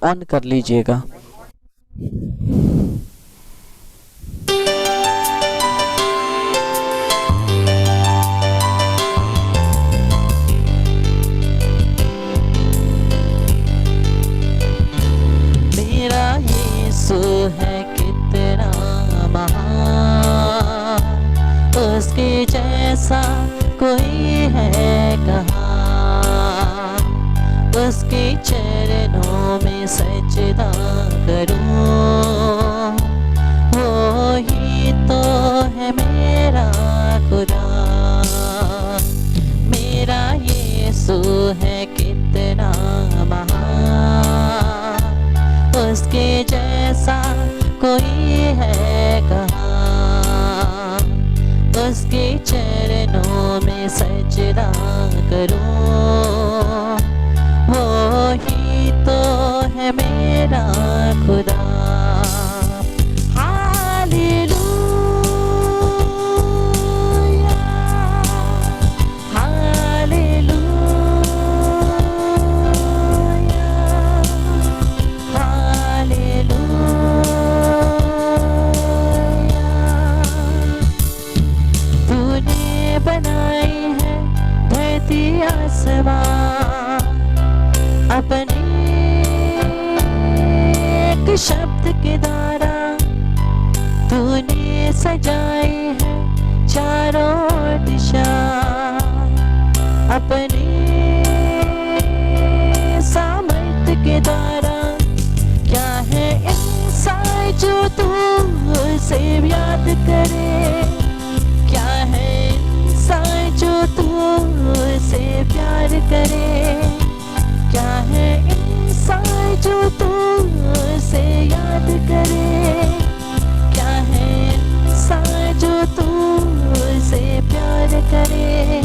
On कर लीजिएगा। मेरा यीशु है कितना महान, उसके जैसा कोई है कहाँ। उसके चरणों में सजदा करूं, वो ही तो है मेरा खुदा। मेरा यीशु है कितना महान, उसके जैसा कोई है कहाँ। उसके चरणों में सजदा करूं, वो ही तो है मेरा खुदा। अपने एक शब्द के द्वारा तूने सजाई है चारों दिशा। अपने सामर्थ्य के द्वारा क्या है इंसान जो तू उसे याद करे। क्या है इंसान जो तू उसे प्यार करे। क्या है इंसान जो तू उसे याद करे। क्या है इंसान जो तू उसे प्यार करे।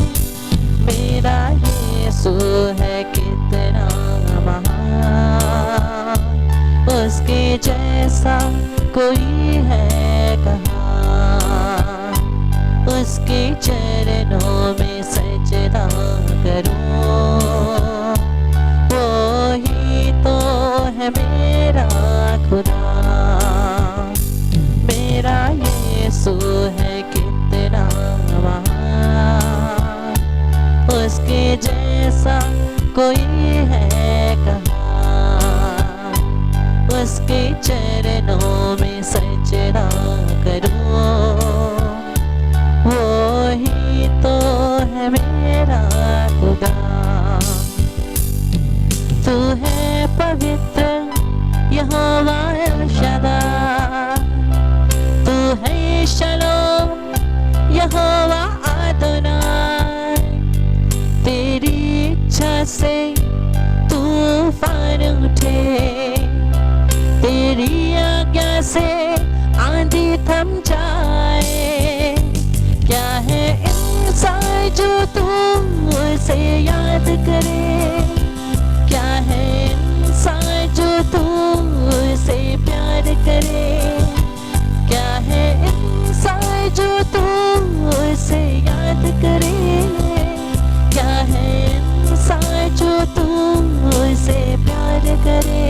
मेरा यीशु है कितना महान, उसके जैसा कोई है कहाँ। उसके चरणों में सजदा करूं, मेरा खुदा। मेरा यीशु है कितना महान, उसके जैसा कोई है कहाँ। उसके चरणों में सजदा करूं, वो ही तो है मेरा खुदा। तू है पवित्र यहोवा एल शद्दाई, तू है शलोम यहोवा अदोनाई। तेरी इच्छा से तूफान उठे, तेरी आज्ञा से आंधी थम जाए। क्या है इंसान जो तू उसे याद करे। क्या है इंसान जो तू उसे प्यार करे। क्या है इंसान जो तू उसे याद करे। क्या है इंसान जो तू उसे प्यार करे।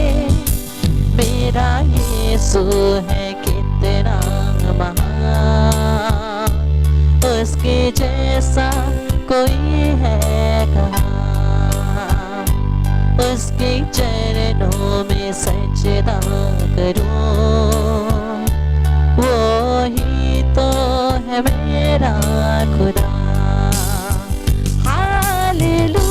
मेरा यीशु है कितना महान, उसके जैसा कोई है कहाँ। उसके चरणों में सजदा करूं, वो ही तो है मेरा खुदा। Hallelujah,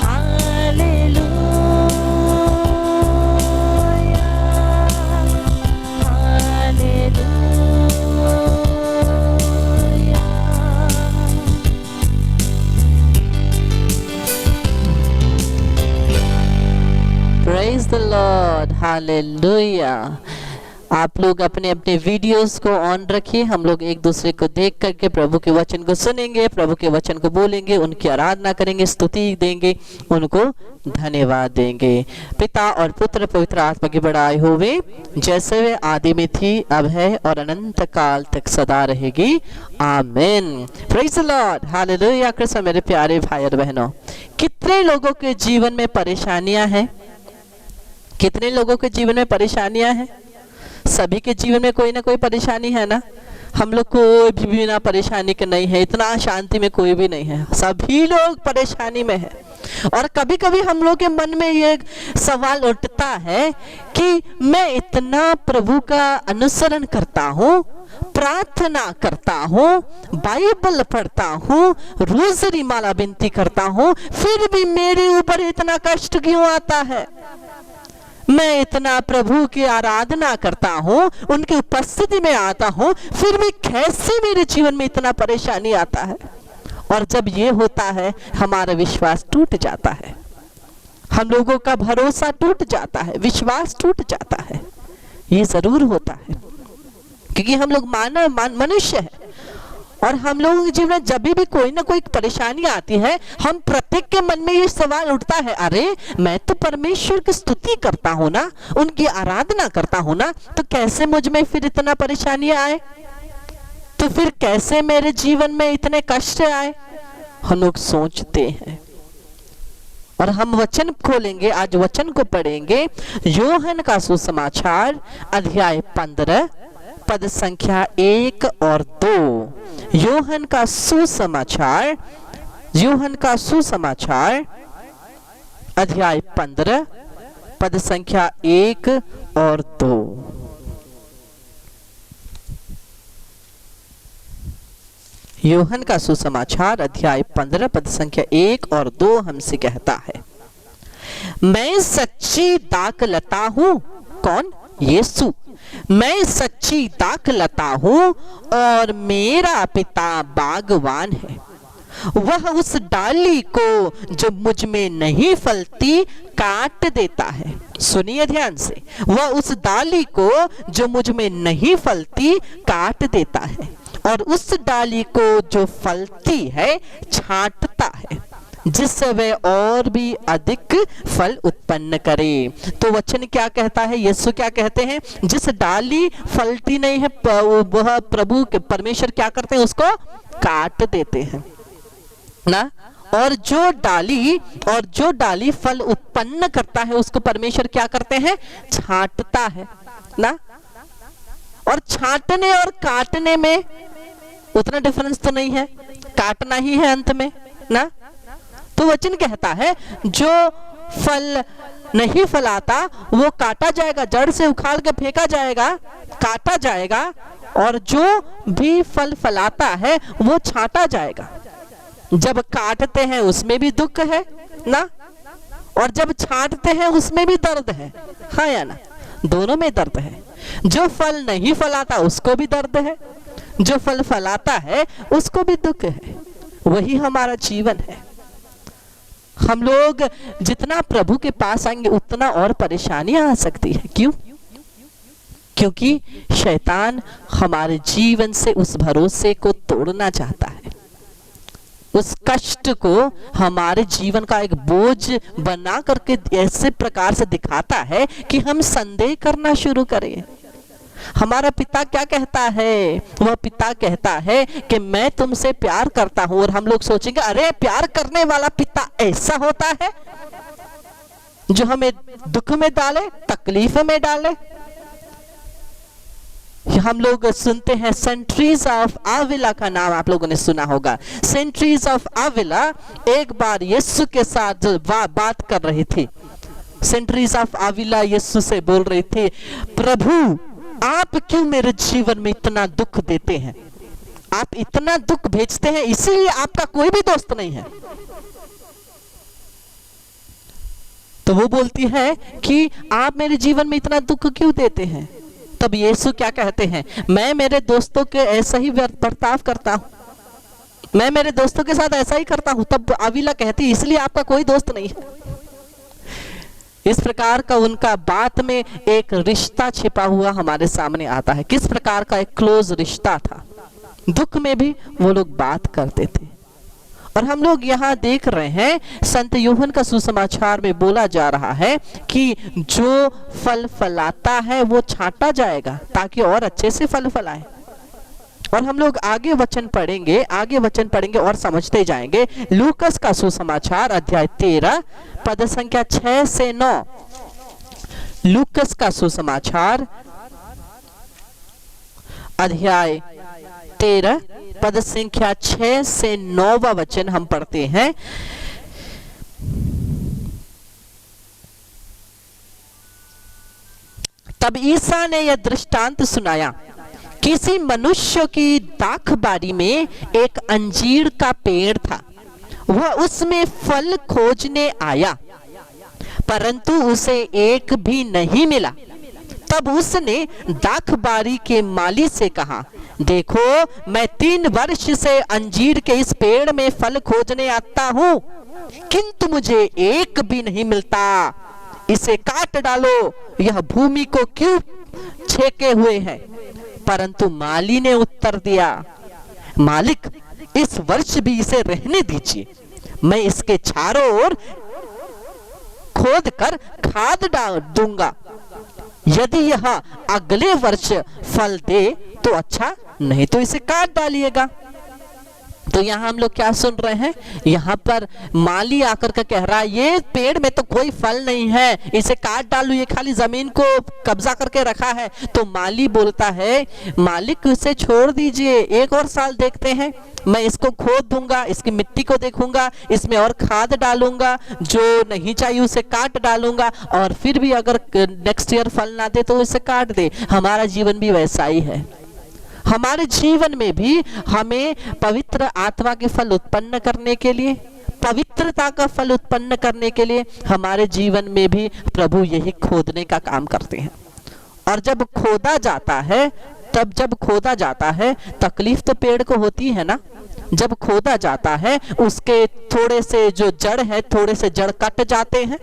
hallelujah, hallelujah. Praise the Lord, hallelujah. आप लोग अपने अपने वीडियोस को ऑन रखिए, हम लोग एक दूसरे को देख करके प्रभु के वचन को सुनेंगे, प्रभु के वचन को बोलेंगे, उनकी आराधना करेंगे, स्तुति देंगे, उनको धन्यवाद देंगे। पिता और पुत्र पवित्र आत्मा की बड़ाई होवे, जैसे वे आदि में थी, अब है और अनंत काल तक सदा रहेगी। आमीन। Praise the Lord, hallelujah. Krishna मेरे प्यारे भाई और बहनों, कितने लोगों के जीवन में परेशानियां हैं? कितने लोगों के जीवन में परेशानियां हैं? सभी के जीवन में कोई ना कोई परेशानी है ना। हम लोग कोई भी बिना परेशानी के नहीं है, इतना शांति में कोई भी नहीं है, सभी लोग परेशानी में है। और कभी कभी हम लोग के मन में ये सवाल उठता है कि मैं इतना प्रभु का अनुसरण करता हूँ, प्रार्थना करता हूँ, बाइबल पढ़ता हूँ, रोज़री माला विनती करता हूँ, फिर भी मेरे ऊपर इतना कष्ट क्यों आता है? मैं इतना प्रभु की आराधना करता हूँ, उनकी उपस्थिति में आता हूँ, फिर भी कैसे मेरे जीवन में इतना परेशानी आता है? और जब ये होता है, हमारा विश्वास टूट जाता है, हम लोगों का भरोसा टूट जाता है, विश्वास टूट जाता है। ये जरूर होता है, क्योंकि हम लोग मनुष्य है, और हम लोगों के जीवन में जब भी कोई ना कोई परेशानी आती है, हम प्रत्येक के मन में ये सवाल उठता है, अरे मैं तो परमेश्वर की स्तुति करता हूँ ना, उनकी आराधना करता हूँ ना, तो कैसे मुझ में फिर इतना परेशानी आए? तो फिर कैसे मेरे जीवन में इतने कष्ट आए? हम लोग सोचते हैं। और हम वचन खोलेंगे, आज वचन को पढ़ेंगे, यूहन्ना का सुसमाचार अध्याय 15 पद संख्या 1 और 2। यूहन्ना का सुसमाचार अध्याय 15 पद संख्या 1 और 2। यूहन्ना का सुसमाचार अध्याय 15 पद संख्या 1 और 2 हमसे कहता है, मैं सच्ची दाखलता हूँ। कौन? यीशु। मैं सच्ची दाखलता हूँ और मेरा पिता बागवान है। वह उस डाली को जो मुझ में नहीं फलती काट देता है। सुनिए ध्यान से, वह उस डाली को जो मुझ में नहीं फलती काट देता है, और उस डाली को जो फलती है छांटता है, जिससे वह और भी अधिक फल उत्पन्न करे। तो वचन क्या कहता है? यीशु क्या कहते हैं? जिस डाली फलती नहीं है, वह प्रभु के परमेश्वर क्या करते हैं? उसको काट देते हैं ना। और जो डाली फल उत्पन्न करता है, उसको परमेश्वर क्या करते हैं? छांटता है ना। और छांटने और काटने में उतना डिफरेंस तो नहीं है, काटना ही है अंत में ना। तो वचन कहता है, जो फल नहीं फलाता वो काटा जाएगा, जड़ से उखाड़ के फेंका जाएगा, काटा जाएगा, और जो भी फल फलाता है वो छांटा जाएगा। जब काटते हैं उसमें भी दुख है ना, और जब छांटते हैं उसमें भी दर्द है, हाँ या ना? दोनों में दर्द है। जो फल नहीं फलाता उसको भी दर्द है, जो फल फलाता है उसको भी दुख है। वही हमारा जीवन है। हम लोग जितना प्रभु के पास आएंगे उतना और परेशानियां आ सकती है। क्यों? क्योंकि शैतान हमारे जीवन से उस भरोसे को तोड़ना चाहता है, उस कष्ट को हमारे जीवन का एक बोझ बना करके ऐसे प्रकार से दिखाता है कि हम संदेह करना शुरू करें। हमारा पिता क्या कहता है? वह पिता कहता है कि मैं तुमसे प्यार करता हूं, और हम लोग सोचेंगे, अरे प्यार करने वाला पिता ऐसा होता है जो हमें दुख में डाले, तकलीफ में डाले। हम लोग सुनते हैं सेंट्रीज ऑफ आविला का नाम आप लोगों ने सुना होगा। सेंट्रीज ऑफ आविला एक बार यीशु के साथ बात कर रही थी। सेंट्रीज ऑफ आविला यीशु से बोल रही थी, प्रभु आप क्यों मेरे जीवन में इतना दुख देते हैं? आप इतना दुख भेजते हैं, इसीलिए आपका कोई भी दोस्त नहीं है। तो वो बोलती है कि आप मेरे जीवन में इतना दुख क्यों देते हैं? तब यीशु क्या कहते हैं? मैं मेरे दोस्तों के ऐसा ही बर्ताव करता हूं, मैं मेरे दोस्तों के साथ ऐसा ही करता हूं। तब आविला कहती, इसलिए आपका कोई दोस्त नहीं है। इस प्रकार का उनका बात में एक रिश्ता छिपा हुआ हमारे सामने आता है। किस प्रकार का एक क्लोज रिश्ता था, दुख में भी वो लोग बात करते थे। और हम लोग यहाँ देख रहे हैं संत यूहन्ना का सुसमाचार में बोला जा रहा है कि जो फल फलाता है वो छांटा जाएगा ताकि और अच्छे से फल फलाए। और हम लोग आगे वचन पढ़ेंगे और समझते जाएंगे। लूकस का सुसमाचार अध्याय 13 पद संख्या 6 से 9। लूकस का सुसमाचार अध्याय 13 पद संख्या 6 से 9 वचन हम पढ़ते हैं। तब ईसा ने यह दृष्टांत सुनाया, किसी मनुष्य की दाख बारी में एक अंजीर का पेड़ था। वह उसमें फल खोजने आया, परंतु उसे एक भी नहीं मिला। तब उसने दाख बारी के माली से कहा, देखो मैं 3 वर्ष से अंजीर के इस पेड़ में फल खोजने आता हूं, किंतु मुझे एक भी नहीं मिलता। इसे काट डालो, यह भूमि को क्यों छेके हुए है। परंतु माली ने उत्तर दिया, मालिक इस वर्ष भी इसे रहने दीजिए, मैं इसके चारों ओर खोद कर खाद डाल दूंगा। यदि यह अगले वर्ष फल दे तो अच्छा, नहीं तो इसे काट डालिएगा। तो यहाँ हम लोग क्या सुन रहे हैं, यहाँ पर माली आकर के कह रहा है ये पेड़ में तो कोई फल नहीं है, इसे काट डालो, ये खाली जमीन को कब्जा करके रखा है। तो माली बोलता है, मालिक इसे छोड़ दीजिए, एक और साल देखते हैं, मैं इसको खोद दूंगा, इसकी मिट्टी को देखूंगा, इसमें और खाद डालूंगा, जो नहीं चाहिए उसे काट डालूंगा, और फिर भी अगर नेक्स्ट ईयर फल ना दे तो इसे काट दे। हमारा जीवन भी वैसा ही है। हमारे जीवन में भी हमें पवित्र आत्मा के फल उत्पन्न करने के लिए, पवित्रता का फल उत्पन्न करने के लिए हमारे जीवन में भी प्रभु यही खोदने का काम करते हैं। और जब खोदा जाता है तकलीफ तो पेड़ को होती है ना। जब खोदा जाता है उसके थोड़े से जो जड़ है, थोड़े से जड़ कट जाते हैं,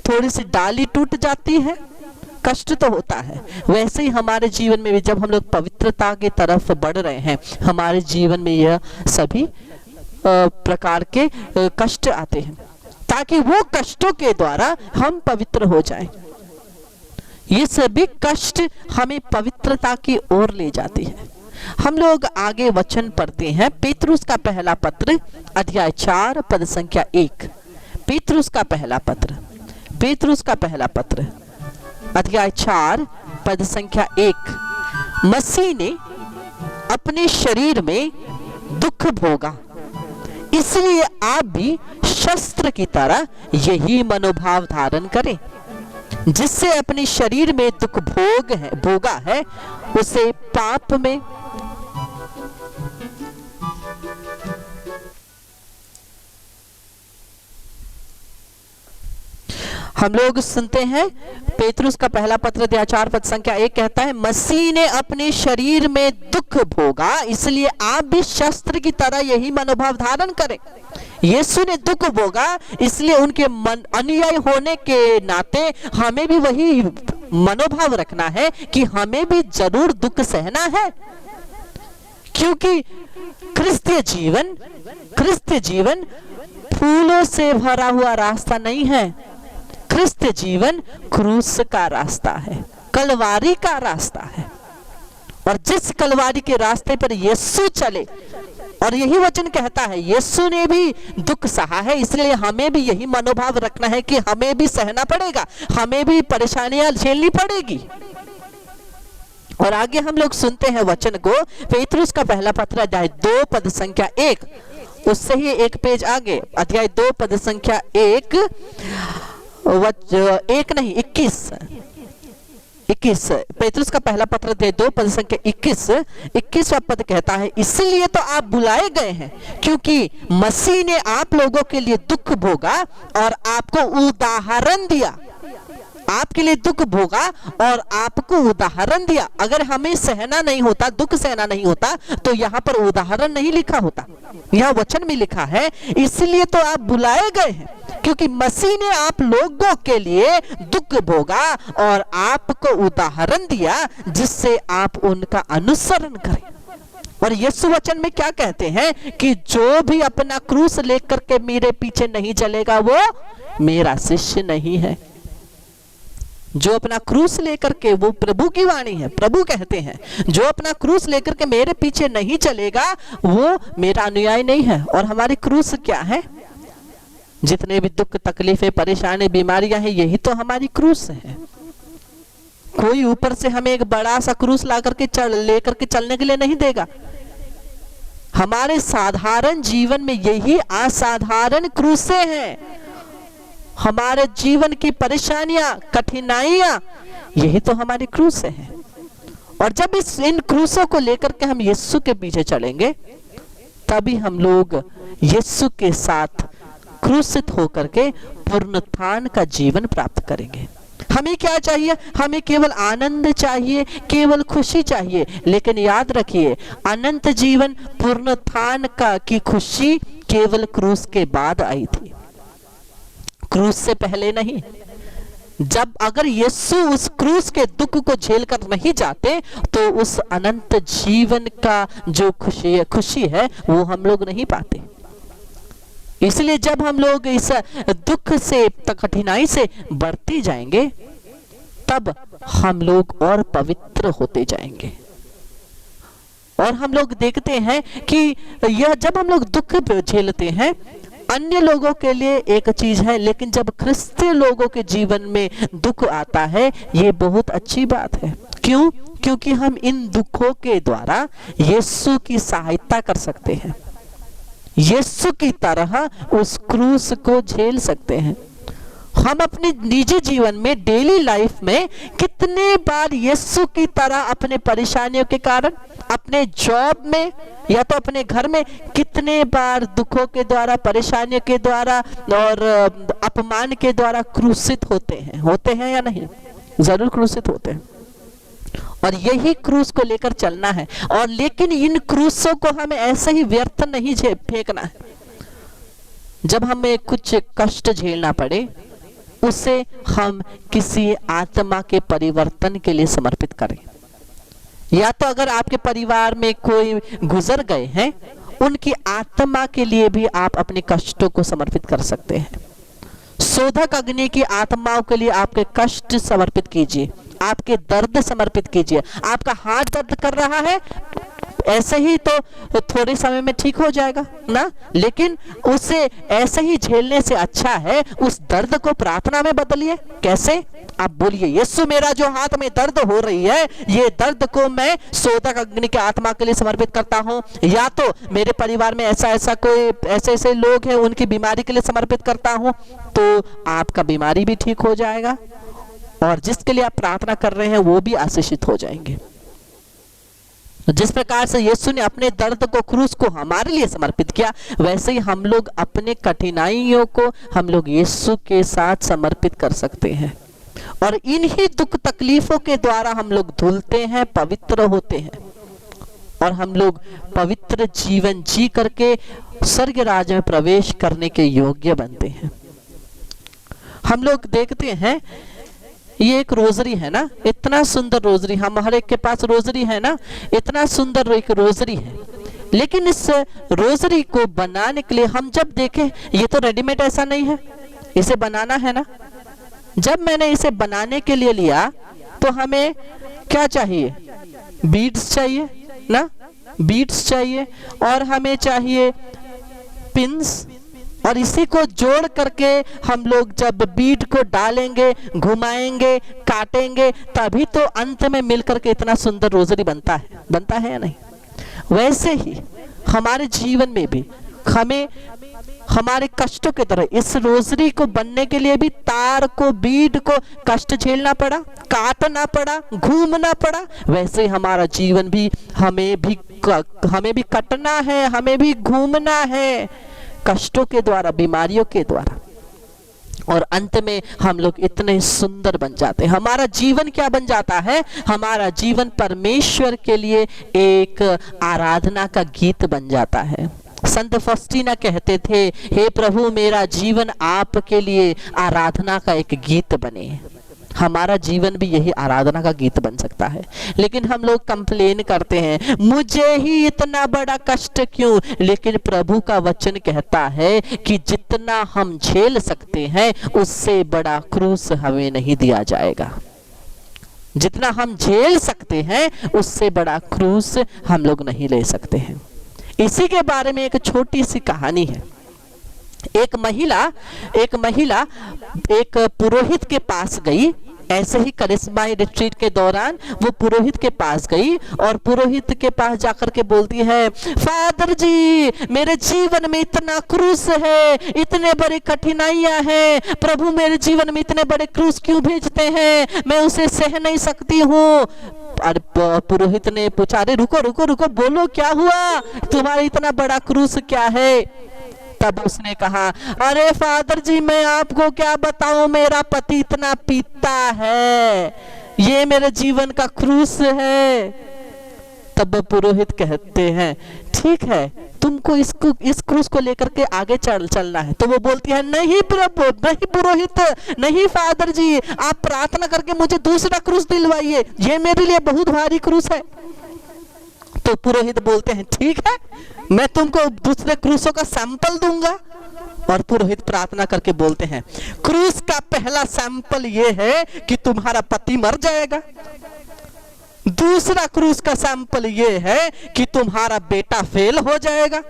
थोड़ी सी डाली टूट जाती है, कष्ट तो होता है। वैसे ही हमारे जीवन में भी जब हम लोग पवित्रता की तरफ बढ़ रहे हैं, हमारे जीवन में यह सभी प्रकार के कष्ट आते हैं, ताकि वो कष्टों के द्वारा हम पवित्र हो जाएं। ये सभी कष्ट हमें पवित्रता की ओर ले जाते हैं। हम लोग आगे वचन पढ़ते हैं। पेतरुस का पहला पत्र अध्याय 4 पद संख्या 1। पेतरुस का पहला पत्र अध्याय 4 पद संख्या 1। मसीह ने अपने शरीर में दुख भोगा, इसलिए आप भी शस्त्र की तरह यही मनोभाव धारण करें। जिससे अपने शरीर में दुख भोगा है, उसे पाप में हम लोग सुनते हैं। पेतरुस का पहला पत्र अध्याय 4 पद संख्या 1 कहता है, मसीह ने अपने शरीर में दुख भोगा, इसलिए आप भी शस्त्र की तरह यही मनोभाव धारण करें। यीशु ने दुख भोगा, इसलिए उनके अनुयायी होने के नाते हमें भी वही मनोभाव रखना है कि हमें भी जरूर दुख सहना है। क्योंकि क्रिस्तीय जीवन फूलों से भरा हुआ रास्ता नहीं है। क्रिस्तीय जीवन क्रूस का रास्ता है, कलवारी का रास्ता है। और जिस कलवारी के रास्ते पर यीशु चले, और यही वचन कहता है यीशु ने भी दुख सहा है, इसलिए हमें भी यही मनोभाव रखना है कि हमें भी सहना पड़ेगा, हमें भी परेशानियां झेलनी पड़ेगी। और आगे हम लोग सुनते हैं वचन को। पेतरुस का पहला पत्र अध्याय 2 पद संख्या 1, उससे ही एक पेज आगे अध्याय 2 पद संख्या 21 पेतरुस का पहला पत्र अध्याय 2 पद संख्या 21वां पद कहता है, इसलिए तो आप बुलाए गए हैं, क्योंकि मसीह ने आप लोगों के लिए दुख भोगा और आपको उदाहरण दिया। आपके लिए दुख भोगा और आपको उदाहरण दिया। अगर हमें सहना नहीं होता, दुख सहना नहीं होता, तो यहाँ पर उदाहरण नहीं लिखा होता, यह वचन में लिखा है। इसलिए तो आप बुलाए गए हैं, क्योंकि मसीह ने आप लोगों के लिए दुख भोगा और आपको उदाहरण दिया, जिससे आप उनका अनुसरण करें। और यीशु वचन में क्या कहते हैं कि जो भी अपना क्रूस लेकर के मेरे पीछे नहीं चलेगा वो मेरा शिष्य नहीं है। जो अपना क्रूस लेकर के, वो प्रभु की वाणी है, प्रभु कहते हैं, जो अपना क्रूस लेकर के मेरे पीछे नहीं चलेगा वो मेरा अनुयायी नहीं है। और हमारी क्रूस क्या है? जितने भी दुख तकलीफें परेशानी बीमारियां हैं, यही तो हमारी क्रूस है। कोई ऊपर से हमें एक बड़ा सा क्रूस ला करके लेकर के चलने के लिए नहीं देगा। हमारे साधारण जीवन में यही असाधारण क्रूसें हैं। हमारे जीवन की परेशानियां, कठिनाइयां, यही तो हमारी क्रूसें हैं। और जब इन क्रूसों को लेकर के हम यीशु के पीछे चलेंगे, तभी हम लोग यीशु के साथ क्रूसित होकर के पुनरुत्थान का जीवन प्राप्त करेंगे। हमें क्या चाहिए? हमें केवल आनंद चाहिए, केवल खुशी चाहिए। लेकिन याद रखिए, अनंत जीवन, पुनरुत्थान की खुशी केवल क्रूस के बाद आई थी, क्रूस से पहले नहीं। जब अगर यीशु उस क्रूस के दुख को झेल कर नहीं जाते, तो उस अनंत जीवन का जो खुशी है वो हम लोग नहीं पाते। इसलिए जब हम लोग इस दुख से, कठिनाई से बढ़ते जाएंगे, तब हम लोग और पवित्र होते जाएंगे। और हम लोग देखते हैं कि यह जब हम लोग दुख झेलते हैं, अन्य लोगों के लिए एक चीज है, लेकिन जब क्रिस्तीय लोगों के जीवन में दुख आता है, ये बहुत अच्छी बात है। क्यों? क्योंकि हम इन दुखों के द्वारा यीशु की सहायता कर सकते हैं, यीशु की तरह उस क्रूस को झेल सकते हैं। हम अपने निजी जीवन में, डेली लाइफ में कितने बार यीशु की तरह अपने परेशानियों के कारण, अपने जॉब में या तो अपने घर में, कितने बार दुखों के द्वारा, परेशानियों के द्वारा और अपमान के द्वारा क्रूसित होते हैं या नहीं? जरूर क्रूसित होते हैं। और यही क्रूस को लेकर चलना है। और लेकिन इन क्रूसों को हमें ऐसे ही व्यर्थ नहीं फेंकना है। जब हमें कुछ कष्ट झेलना पड़े, उसे हम किसी आत्मा के परिवर्तन के लिए समर्पित करें। या तो अगर आपके परिवार में कोई गुजर गए हैं, उनकी आत्मा के लिए भी आप अपने कष्टों को समर्पित कर सकते हैं। शोधक अग्नि की आत्माओं के लिए आपके कष्ट समर्पित कीजिए, आपके दर्द समर्पित कीजिए। आपका हाथ दर्द कर रहा है, ऐसे ही तो थोड़े समय में ठीक हो जाएगा ना, लेकिन उसे ऐसे ही झेलने से अच्छा है उस दर्द को प्रार्थना में बदलिए। कैसे? आप बोलिए, यीशु मेरा जो हाथ में दर्द हो रही है, ये दर्द को मैं शोधक अग्नि के आत्मा के लिए समर्पित करता हूँ। या तो मेरे परिवार में ऐसे लोग हैं, उनकी बीमारी के लिए समर्पित करता हूँ, तो आपका बीमारी भी ठीक हो जाएगा और जिसके लिए आप प्रार्थना कर रहे हैं वो भी आशीषित हो जाएंगे। जिस प्रकार से यीशु ने अपने दर्द को, क्रूस को हमारे लिए समर्पित किया, वैसे ही हम लोग अपने कठिनाइयों को हम लोग यीशु के साथ समर्पित कर सकते हैं। और इन्हीं दुख तकलीफों के द्वारा हम लोग धुलते हैं, पवित्र होते हैं और हम लोग पवित्र जीवन जी करके स्वर्ग राज में प्रवेश करने के योग्य बनते हैं। हम लोग देखते हैं, ये एक रोजरी है ना, इतना सुंदर रोजरी, हम हर एक के पास रोजरी है ना, इतना सुंदर एक रोजरी है। लेकिन इस रोजरी को बनाने के लिए हम जब देखें, ये तो रेडीमेड ऐसा नहीं है, इसे बनाना है ना। जब मैंने इसे बनाने के लिए लिया तो हमें क्या चाहिए? बीड्स चाहिए ना, बीड्स चाहिए और हमें चाहिए पिन्स। और इसी को जोड़ करके हम लोग जब बीड को डालेंगे, घुमाएंगे, काटेंगे, तभी तो अंत में मिलकर के इतना सुंदर रोजरी बनता है या नहीं? वैसे ही हमारे जीवन में भी हमें हमारे कष्टों की तरह इस रोजरी को बनने के लिए भी तार को, बीड को कष्ट झेलना पड़ा, काटना पड़ा, घूमना पड़ा। वैसे ही हमारा जीवन भी हमें भी कटना है, हमें भी घूमना है, कष्टों के द्वारा, बीमारियों के द्वारा। और अंत में हम लोग इतने सुंदर बन जाते हैं। हमारा जीवन क्या बन जाता है? हमारा जीवन परमेश्वर के लिए एक आराधना का गीत बन जाता है। संत फॉस्टीना कहते थे, हे प्रभु मेरा जीवन आपके लिए आराधना का एक गीत बने। हमारा जीवन भी यही आराधना का गीत बन सकता है। लेकिन हम लोग कंप्लेन करते हैं, मुझे ही इतना बड़ा कष्ट क्यों? लेकिन प्रभु का वचन कहता है कि जितना हम झेल सकते हैं उससे बड़ा क्रूस हमें नहीं दिया जाएगा। जितना हम झेल सकते हैं उससे बड़ा क्रूस हम लोग नहीं ले सकते हैं। इसी के बारे में एक छोटी सी कहानी है। एक महिला एक पुरोहित के पास गई। ऐसे ही करिश्माई रिट्रीट के दौरान वो पुरोहित के पास गई और पुरोहित के पास जाकर के बोलती है, फादर जी मेरे जीवन में इतना क्रूस है, इतने बड़ी कठिनाइयां हैं, प्रभु मेरे जीवन में इतने बड़े क्रूस क्यों भेजते हैं? मैं उसे सह नहीं सकती हूँ। और पुरोहित ने पूछा, अरे रुको रुको रुको, बोलो क्या हुआ, तुम्हारा इतना बड़ा क्रूस क्या है? तब उसने कहा, अरे फादर जी मैं आपको क्या बताऊं, मेरा पति इतना पीता है, ये मेरे जीवन का क्रूस है। तब पुरोहित कहते हैं, ठीक है तुमको इस क्रूस को लेकर के आगे चलना है। तो वो बोलती है, नहीं प्रभु, नहीं पुरोहित, नहीं फादर जी, आप प्रार्थना करके मुझे दूसरा क्रूस दिलवाइए, ये मेरे लिए बहुत भारी क्रूस है। तो पुरोहित बोलते हैं, ठीक है मैं तुमको दूसरे क्रूसों का सैंपल दूंगा। और पुरोहित प्रार्थना करके बोलते हैं, क्रूस का पहला सैंपल ये है कि तुम्हारा पति मर जाएगा। दूसरा क्रूस का सैंपल ये है कि तुम्हारा बेटा फेल हो जाएगा।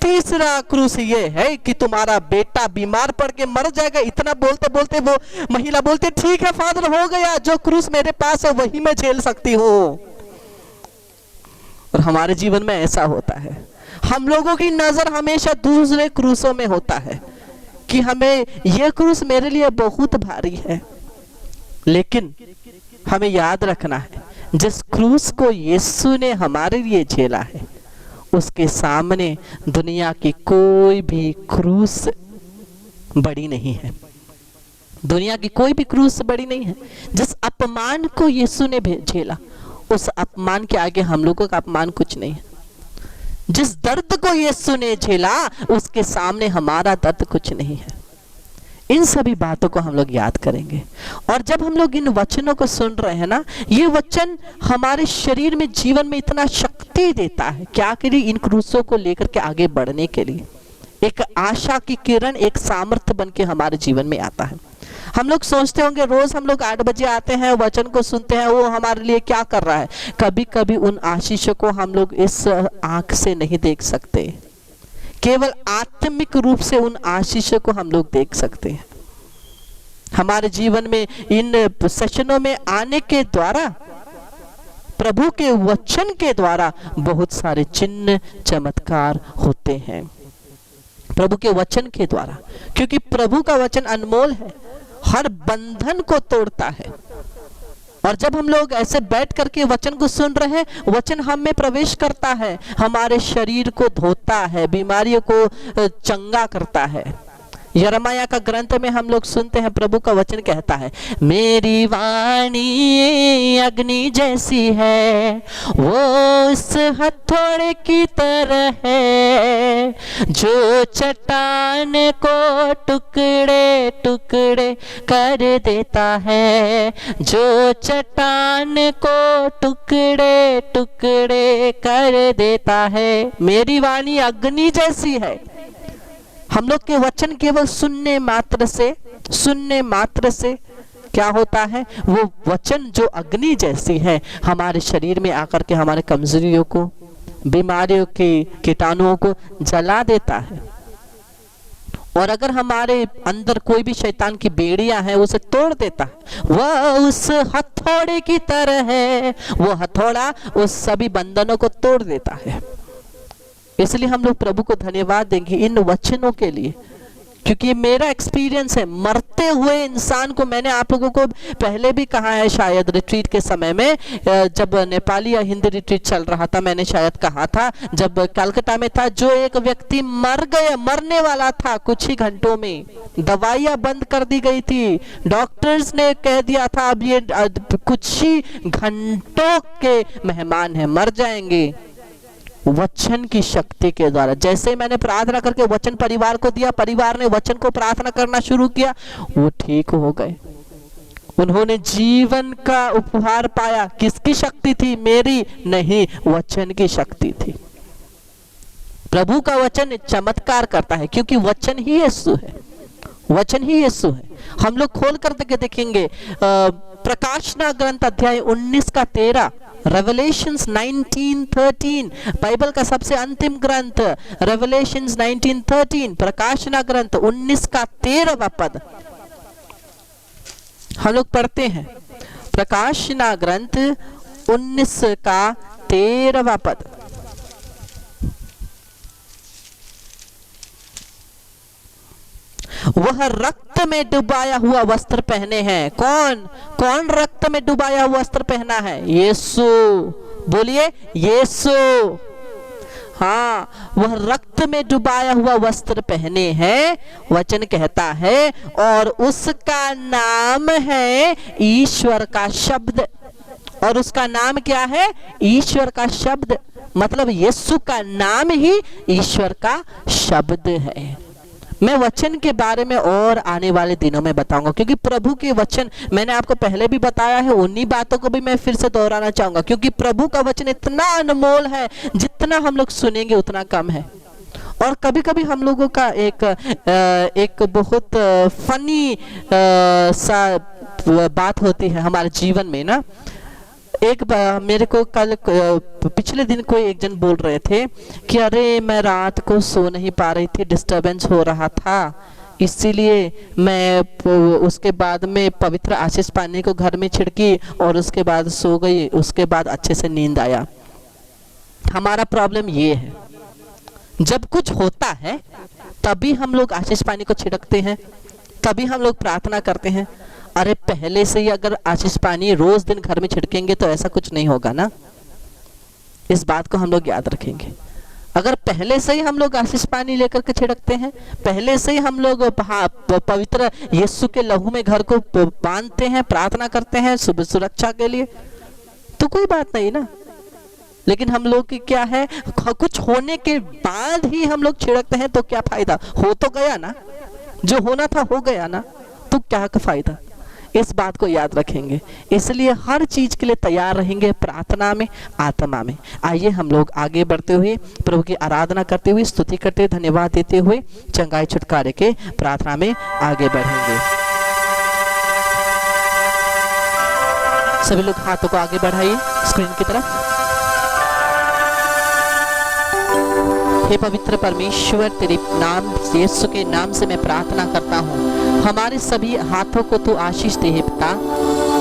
तीसरा क्रूस ये है कि तुम्हारा बेटा बीमार पड़ के मर जाएगा। इतना बोलते बोलते वो महिला बोलती, ठीक है फादर हो गया, जो क्रूस मेरे पास है वही मैं झेल सकती हूँ। और हमारे जीवन में ऐसा होता है, हम लोगों की नजर हमेशा दूसरे क्रूसों में होता है कि हमें यह क्रूस मेरे लिए बहुत भारी है। लेकिन हमें याद रखना है, जिस क्रूस को यीशु ने हमारे लिए झेला है उसके सामने दुनिया की कोई भी क्रूस बड़ी नहीं है। दुनिया की कोई भी क्रूस बड़ी नहीं है। जिस अपमान को यीशु ने झेला उस अपमान के आगे हम लोगों का अपमान कुछ नहीं है। जिस दर्द को यीशु ने झेला उसके सामने हमारा दर्द कुछ नहीं है। इन सभी बातों को हम लोग याद करेंगे। और जब हम लोग इन वचनों को सुन रहे हैं ना, ये वचन हमारे शरीर में, जीवन में इतना शक्ति देता है। क्या के लिए? इन क्रूसों को लेकर के आगे बढ़ने के लिए। एक आशा की किरण, एक सामर्थ्य बन के हमारे जीवन में आता है। हम लोग सोचते होंगे रोज हम लोग 8 बजे आते हैं, वचन को सुनते हैं, वो हमारे लिए क्या कर रहा है। कभी कभी उन आशीषों को हम लोग इस आंख से नहीं देख सकते, केवल आत्मिक रूप से उन आशीषों को हम लोग देख सकते हैं। हमारे जीवन में इन सेशनों में आने के द्वारा, प्रभु के वचन के द्वारा बहुत सारे चिन्ह चमत्कार होते हैं। प्रभु के वचन के द्वारा, क्योंकि प्रभु का वचन अनमोल है, हर बंधन को तोड़ता है। और जब हम लोग ऐसे बैठ करके वचन को सुन रहे हैं, वचन हम में प्रवेश करता है, हमारे शरीर को धोता है, बीमारियों को चंगा करता है। यिर्मयाह का ग्रंथ में हम लोग सुनते हैं, प्रभु का वचन कहता है, मेरी वाणी अग्नि जैसी है, वो उस हथौड़े की तरह है, जो चट्टान को टुकड़े टुकड़े कर देता है, जो चट्टान को टुकड़े टुकड़े कर देता है। मेरी वाणी अग्नि जैसी है। हम लोग के वचन केवल सुनने मात्र से क्या होता है, वो वचन जो अग्नि जैसी है हमारे शरीर में आकर के हमारे कमजोरियों को, बीमारियों के कीटाणुओं को जला देता है। और अगर हमारे अंदर कोई भी शैतान की बेड़ियां हैं उसे तोड़ देता है। वह उस हथौड़े की तरह है, वो हथौड़ा उस सभी बंधनों को तोड़ देता है। इसलिए हम लोग प्रभु को धन्यवाद देंगे इन वचनों के लिए, क्योंकि ये मेरा एक्सपीरियंस है। मरते हुए इंसान को, मैंने आप लोगों को पहले भी कहा है शायद रिट्रीट के समय में, जब नेपाली या हिंदी रिट्रीट चल रहा था, मैंने शायद कहा था, जब कलकत्ता में था, जो एक व्यक्ति मरने वाला था कुछ ही घंटों में, दवाइयां बंद कर दी गई थी, डॉक्टर्स ने कह दिया था अब ये कुछ ही घंटों के मेहमान हैं, मर जाएंगे। वचन की शक्ति के द्वारा, जैसे ही मैंने प्रार्थना करके वचन परिवार को दिया, परिवार ने वचन को प्रार्थना करना शुरू किया, वो ठीक हो गए। उन्होंने जीवन का उपहार पाया। किसकी शक्ति थी? मेरी नहीं, वचन की शक्ति थी। प्रभु का वचन चमत्कार करता है, क्योंकि वचन ही यीशु है, वचन ही यीशु है। हम लोग खोल कर देखेंगे प्रकाशना ग्रंथ अध्याय 19 का 13, रेवलेशंस 19:13, बाइबल का सबसे अंतिम ग्रंथ रेवलेशंस 19:13, प्रकाशना ग्रंथ 19 का 13वां पद हम लोग पढ़ते हैं। प्रकाशना ग्रंथ 19 का 13वां पद। वह रक्त में डुबाया हुआ वस्त्र पहने हैं। कौन कौन रक्त में डुबाया हुआ वस्त्र पहना है? यीशु। बोलिए यीशु। हाँ, वह रक्त में डुबाया हुआ वस्त्र पहने हैं, वचन कहता है, और उसका नाम है ईश्वर का शब्द। और उसका नाम क्या है? ईश्वर का शब्द। मतलब यीशु का नाम ही ईश्वर का शब्द है। मैं वचन के बारे में और आने वाले दिनों में बताऊंगा, क्योंकि प्रभु के वचन मैंने आपको पहले भी बताया है, उन्हीं बातों को भी मैं फिर से दोहराना चाहूंगा, क्योंकि प्रभु का वचन इतना अनमोल है, जितना हम लोग सुनेंगे उतना कम है। और कभी कभी हम लोगों का एक बहुत फनी सा बात होती है हमारे जीवन में ना। मेरे को कल पिछले दिन कोई एक जन बोल रहे थे कि अरे मैं रात को सो नहीं पा रही थी, डिस्टरबेंस हो रहा था, इसीलिए मैं उसके बाद में पवित्र आशीष पानी को घर में छिड़की और उसके बाद सो गई, उसके बाद अच्छे से नींद आया। हमारा प्रॉब्लम ये है, जब कुछ होता है तभी हम लोग आशीष पानी को छिड़कते हैं, तभी हम लोग प्रार्थना करते हैं। अरे पहले से ही अगर आशीष पानी रोज दिन घर में छिड़केंगे तो ऐसा कुछ नहीं होगा ना। इस बात को हम लोग याद रखेंगे। अगर पहले से ही हम लोग आशीष पानी लेकर के छिड़कते हैं, पहले से ही हम लोग पवित्र यीशु के लहू में घर को बांधते हैं, प्रार्थना करते हैं सुरक्षा के लिए, तो कोई बात नहीं ना। लेकिन हम लोग की क्या है, कुछ होने के बाद ही हम लोग छिड़कते हैं, तो क्या फायदा? हो तो गया ना, जो होना था हो गया ना, तो क्या का फायदा? इस बात को याद रखेंगे, इसलिए हर चीज के लिए तैयार रहेंगे, प्रार्थना में, आत्मा में। आइए हम लोग आगे बढ़ते हुए प्रभु की आराधना करते हुए, स्तुति करते हुए, धन्यवाद देते हुए चंगाई छुटकारे के प्रार्थना में आगे बढ़ेंगे। सभी लोग हाथों को आगे बढ़ाइए स्क्रीन की तरफ। हे पवित्र परमेश्वर, तेरे नाम यीशु के नाम से मैं प्रार्थना करता हूँ, हमारे सभी हाथों को तू आशीष दे। हे पिता,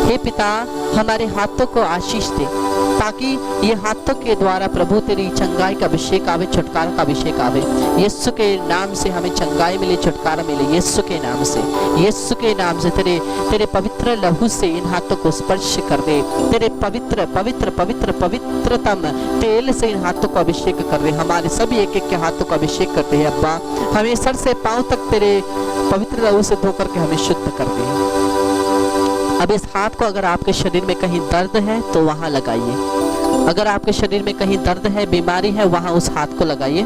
हे पिता, हमारे हाथों को आशीष दे, ताकि ये हाथों के द्वारा प्रभु तेरी चंगाई का अभिषेक आवे, छुटकारा का अभिषेक आवे। यीशु के नाम से हमें चंगाई मिले, छुटकारा मिले, यीशु के नाम से, यीशु के नाम से। तेरे पवित्र लहू से इन हाथों को स्पर्श कर दे, तेरे पवित्र पवित्र पवित्र पवित्रतम तेल से इन हाथों को अभिषेक कर दे। हमारे सभी एक एक के हाथों को अभिषेक करते हैं अब्बा, हमें सर से पांव तक तेरे पवित्र लहू से धोकर के हमें शुद्ध कर दे। अब इस हाथ को अगर आपके शरीर में कहीं दर्द है तो वहां लगाइए, अगर आपके शरीर में कहीं दर्द है, बीमारी है, वहां उस हाथ को लगाइए,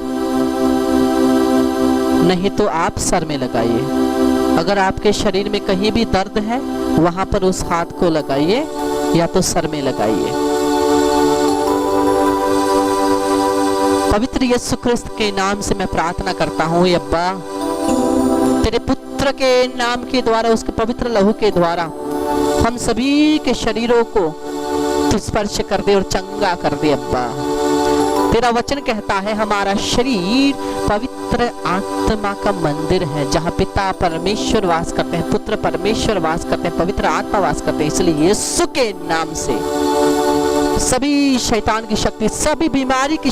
नहीं तो आप सर में लगाइए। अगर आपके शरीर में कहीं भी दर्द है वहां पर उस हाथ को लगाइए या तो सर में लगाइए। पवित्र यीशु ख्रिस्त के नाम से मैं प्रार्थना करता हूँ अब्बा, तेरे पुत्र के नाम के द्वारा, उसके पवित्र लहू के द्वारा हम सभी के शरीरों को तू स्पर्श कर दे और चंगा कर दे अब्बा। तेरा वचन कहता है हमारा शरीर पवित्र आत्मा का मंदिर है, जहाँ पिता परमेश्वर वास करते हैं, पुत्र परमेश्वर वास करते हैं, पवित्र आत्मा वास करते हैं। इसलिए यीशु के नाम से सभी शैतान की शक्ति, सभी बीमारी की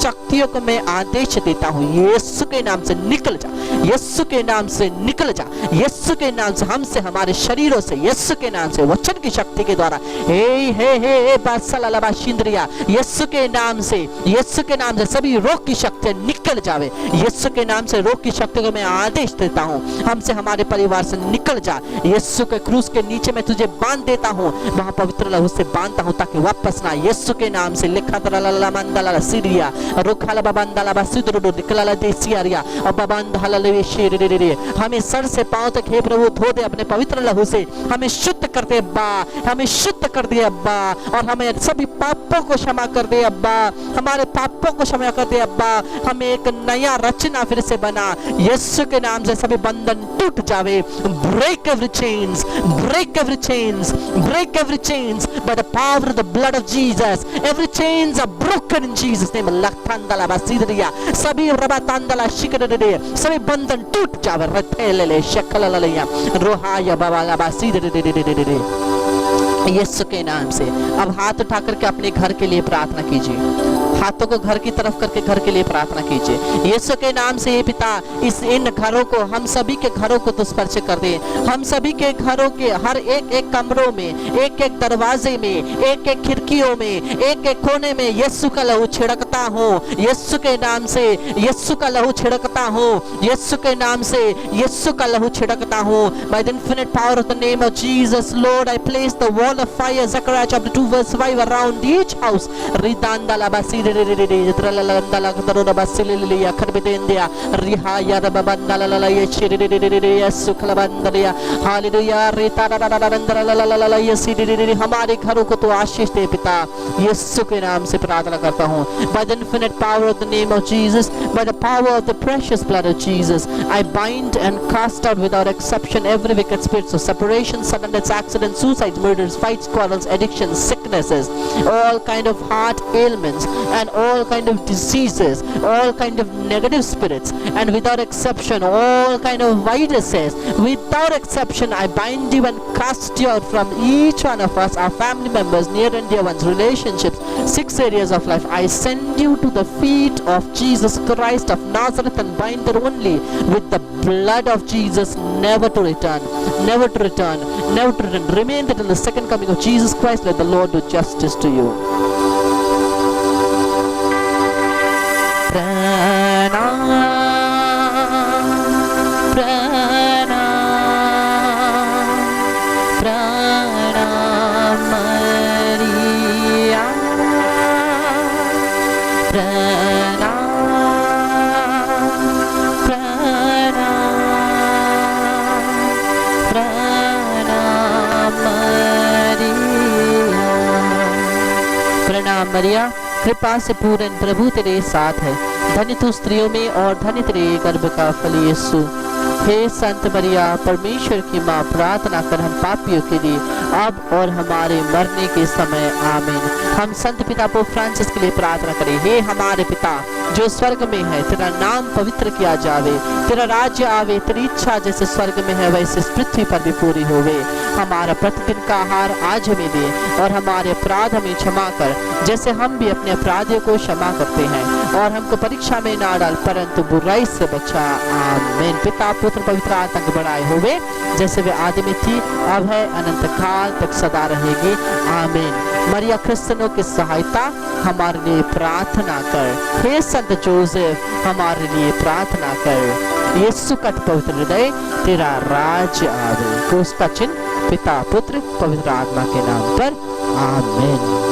शक्तियों को मैं आदेश देता हूँ, यीशु के नाम से निकल जा, यीशु के नाम से निकल जा, यीशु के नाम से हमसे, हमारे शरीरों से, यीशु के नाम से, वचन की शक्ति के द्वारा, हे बासलालाबा शिंद्रिया, यीशु के नाम से, यीशु के नाम से सभी रोग की शक्ति निकल जावे, यीशु के नाम से रोग की शक्ति को मैं आदेश देता हूँ, हमसे, हमारे परिवार से निकल जा। यीशु के क्रूस के नीचे मैं तुझे बांध देता हूँ, वहां पवित्र लहू से बांधता हूँ ताकि वापस ना, यीशु के नाम से। लिखा तरला मंदला सीरिया रुखाला बबंदला बसिदरो निकला देसियारिया और बबंदला ले शेरे, हमें सर से पांव तक हे प्रभु धो दे अपने पवित्र लहू से, हमें शुद्ध कर दे अब्बा, हमें शुद्ध कर दे अब्बा, और हमें सभी पापों को क्षमा कर दे अब्बा, हमारे पापों को क्षमा कर दे अब्बा, हमें एक नया रचना फिर से बना, यीशु के नाम से सभी बंधन टूट जावे। Break every chains, break every chains, break every chains by the power of the blood of Jesus. Every chains are broken in Jesus name. लखतंदला बसीदरिया, सभी रबातंदला शिकरदे, सभी बंधन टूट जावे। रथेलेले शकलललिया रोहाया बाबाला बसीदरे, यीशु के नाम से। अब हाथ उठा करके अपने घर के लिए प्रार्थना कीजिए, हाथों को घर की तरफ करके घर के लिए प्रार्थना कीजिए। यीशु के नाम से हे पिता, इन घरों को, हम सभी के घरों को तू स्पर्श कर दे, हम सभी के घरों के हर एक एक कमरों में, एक एक दरवाजे में, एक एक खिड़कियों में, एक एक कोने में यीशु का लहू छिड़कता हूँ, यीशु के नाम से, यीशु का लहू छिड़कता हूँ, यीशु के नाम से, यीशु का लहू छिड़कता हूँ। By the infinite power of the name of Jesus, Lord, I place the wall of fire, Zechariah chapter 2 verse 5, around each house. Ridandala basiri tralalandala darona basililia karbedendia rihaya rabandala yeshiri suklabandalia, hallelujah, ritarandala yesiri। हमारे घरों को तो आशीष दे पिता, यीशु के नाम से प्रार्थना करता हूँ। By the infinite power of the name of Jesus, by the power of the precious blood of Jesus, I bind and cast out without exception every wicked spirit of separation, sudden deaths, accidents, suicides, murders, fights, quarrels, addictions, sicknesses, all kind of heart ailments and all kind of diseases, all kind of negative spirits, and without exception all kind of viruses, without exception I bind you and cast you out from each one of us, our family members, near and dear ones, relationships, 6 areas of life. I send you to the feet of Jesus Christ of Nazareth and bind her only with the blood of Jesus, never to return, never to return, never to return. Remain that in the second coming of Jesus Christ, let the Lord do justice to you. मरिया, कृपा से पूर्ण प्रभु तेरे साथ है, धन्य तू स्त्रियों में और धन्य तेरे गर्भ का फल यीशु। हे संत मरिया, परमेश्वर की माँ, प्रार्थना कर हम पापियों के लिए अब और हमारे मरने के समय, आमीन। हम संत पिता पोप फ्रांसिस के लिए प्रार्थना करें। हे हमारे पिता जो स्वर्ग में है, तेरा नाम पवित्र किया जावे, तेरा राज्य आवे, तेरी इच्छा जैसे स्वर्ग में है वैसे इस पृथ्वी पर भी पूरी होवे। हमारा प्रतिदिन का आहार आज हमें दे, और हमारे अपराध हमें क्षमा कर जैसे हम भी अपने अपराधियों को क्षमा करते हैं, और हमको परीक्षा में ना डाल परंतु बुराई से बचा, आमीन। पिता पुत्र पवित्र आत्मा के बड़ाई होवे, जैसे वे आदि में थी, अब है, अनंत काल तक सदा रहेगी, आमीन। मरिया क्रिश्चियनों की सहायता हमारे लिए प्रार्थना कर। हे संत जोसेफ, हमारे लिए प्रार्थना कर। यीशु का पवित्र हृदय, तेरा राज्य आवे। क्रूस का चिन्ह पिता पुत्र पवित्र आत्मा के नाम पर, आमीन।